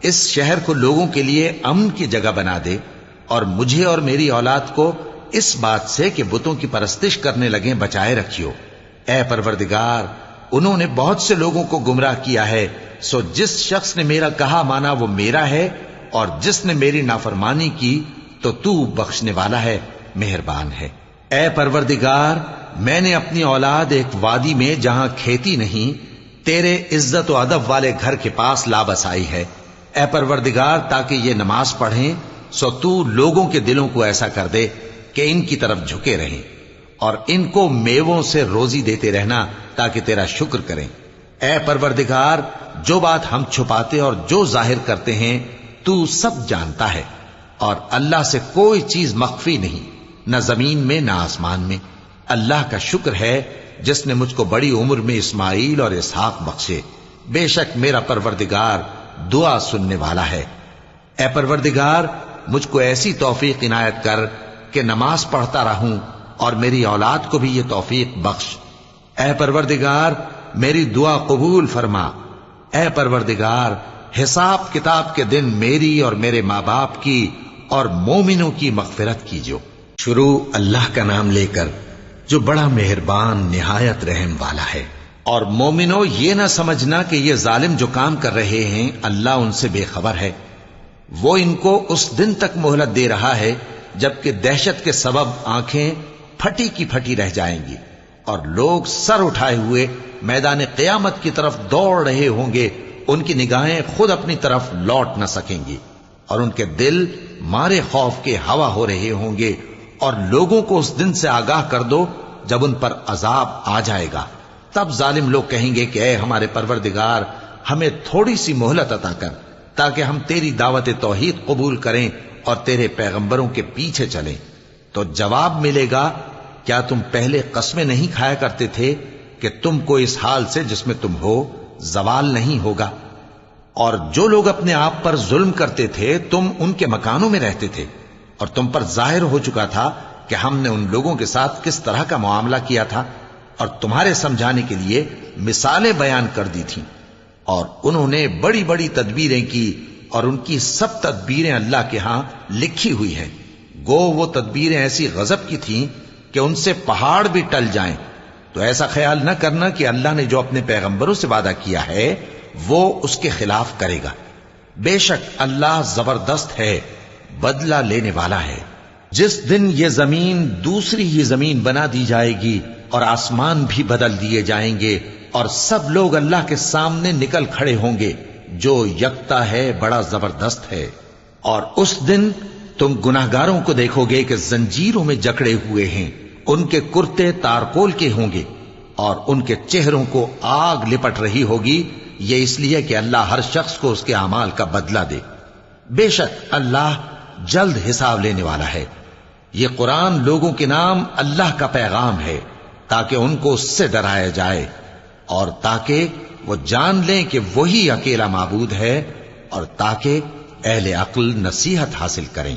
Speaker 1: اس شہر کو لوگوں کے لیے امن کی جگہ بنا دے، اور مجھے اور میری اولاد کو اس بات سے کہ بتوں کی پرستش کرنے لگیں بچائے رکھیو۔ اے پروردگار، انہوں نے بہت سے لوگوں کو گمراہ کیا ہے، سو جس شخص نے میرا کہا مانا وہ میرا ہے، اور جس نے میری نافرمانی کی تو بخشنے والا ہے، مہربان ہے۔ اے پروردگار، میں نے اپنی اولاد ایک وادی میں جہاں کھیتی نہیں، تیرے عزت و ادب والے گھر کے پاس لا بسائی ہے۔ اے پروردگار، تاکہ یہ نماز پڑھیں، سو تو لوگوں کے دلوں کو ایسا کر دے کہ ان کی طرف جھکے رہیں، اور ان کو میووں سے روزی دیتے رہنا تاکہ تیرا شکر کریں۔ اے پروردگار، جو بات ہم چھپاتے اور جو ظاہر کرتے ہیں تو سب جانتا ہے، اور اللہ سے کوئی چیز مخفی نہیں، نہ زمین میں نہ آسمان میں۔ اللہ کا شکر ہے جس نے مجھ کو بڑی عمر میں اسماعیل اور اسحاق بخشے، بے شک میرا پروردگار دعا سننے والا ہے۔ اے پروردگار، مجھ کو ایسی توفیق عنایت کر کہ نماز پڑھتا رہوں، اور میری اولاد کو بھی یہ توفیق بخش۔ اے پروردگار، میری دعا قبول فرما۔ اے پروردگار، حساب کتاب کے دن میری اور میرے ماں باپ کی اور مومنوں کی مغفرت کیجو۔ شروع اللہ کا نام لے کر جو بڑا مہربان نہایت رحم والا ہے۔ اور مومنوں، یہ نہ سمجھنا کہ یہ ظالم جو کام کر رہے ہیں اللہ ان سے بے خبر ہے۔ وہ ان کو اس دن تک مہلت دے رہا ہے جبکہ دہشت کے سبب آنکھیں پھٹی کی پھٹی رہ جائیں گی، اور لوگ سر اٹھائے ہوئے میدان قیامت کی طرف دوڑ رہے ہوں گے، ان کی نگاہیں خود اپنی طرف لوٹ نہ سکیں گی، اور ان کے دل مارے خوف کے ہوا ہو رہے ہوں گے۔ اور لوگوں کو اس دن سے آگاہ کر دو جب ان پر عذاب آ جائے گا، تب ظالم لوگ کہیں گے کہ اے ہمارے پروردگار، ہمیں تھوڑی سی مہلت عطا کر تاکہ ہم تیری دعوت توحید قبول کریں اور تیرے پیغمبروں کے پیچھے چلیں۔ تو جواب ملے گا، کیا تم پہلے قسمیں نہیں کھایا کرتے تھے کہ تم کو اس حال سے جس میں تم ہو زوال نہیں ہوگا؟ اور جو لوگ اپنے آپ پر ظلم کرتے تھے تم ان کے مکانوں میں رہتے تھے، اور تم پر ظاہر ہو چکا تھا کہ ہم نے ان لوگوں کے ساتھ کس طرح کا معاملہ کیا تھا، اور تمہارے سمجھانے کے لیے مثالیں بیان کر دی تھیں۔ اور انہوں نے بڑی بڑی تدبیریں کی، اور ان کی سب تدبیریں اللہ کے ہاں لکھی ہوئی ہیں۔ گو وہ تدبیریں ایسی غضب کی تھیں کہ ان سے پہاڑ بھی ٹل جائیں۔ تو ایسا خیال نہ کرنا کہ اللہ نے جو اپنے پیغمبروں سے وعدہ کیا ہے وہ اس کے خلاف کرے گا۔ بے شک اللہ زبردست ہے، بدلہ لینے والا ہے۔ جس دن یہ زمین دوسری ہی زمین بنا دی جائے گی اور آسمان بھی بدل دیے جائیں گے، اور سب لوگ اللہ کے سامنے نکل کھڑے ہوں گے، جو یکتا ہے بڑا زبردست ہے۔ اور اس دن تم گناہگاروں کو دیکھو گے کہ زنجیروں میں جکڑے ہوئے ہیں، ان کے کرتے تارکول کے ہوں گے، اور ان کے چہروں کو آگ لپٹ رہی ہوگی، یہ اس لیے کہ اللہ ہر شخص کو اس کے اعمال کا بدلہ دے۔ بے شک اللہ جلد حساب لینے والا ہے۔ یہ قرآن لوگوں کے نام اللہ کا پیغام ہے تاکہ ان کو اس سے ڈرایا جائے، اور تاکہ وہ جان لیں کہ وہی اکیلا معبود ہے، اور تاکہ اہل عقل نصیحت حاصل کریں۔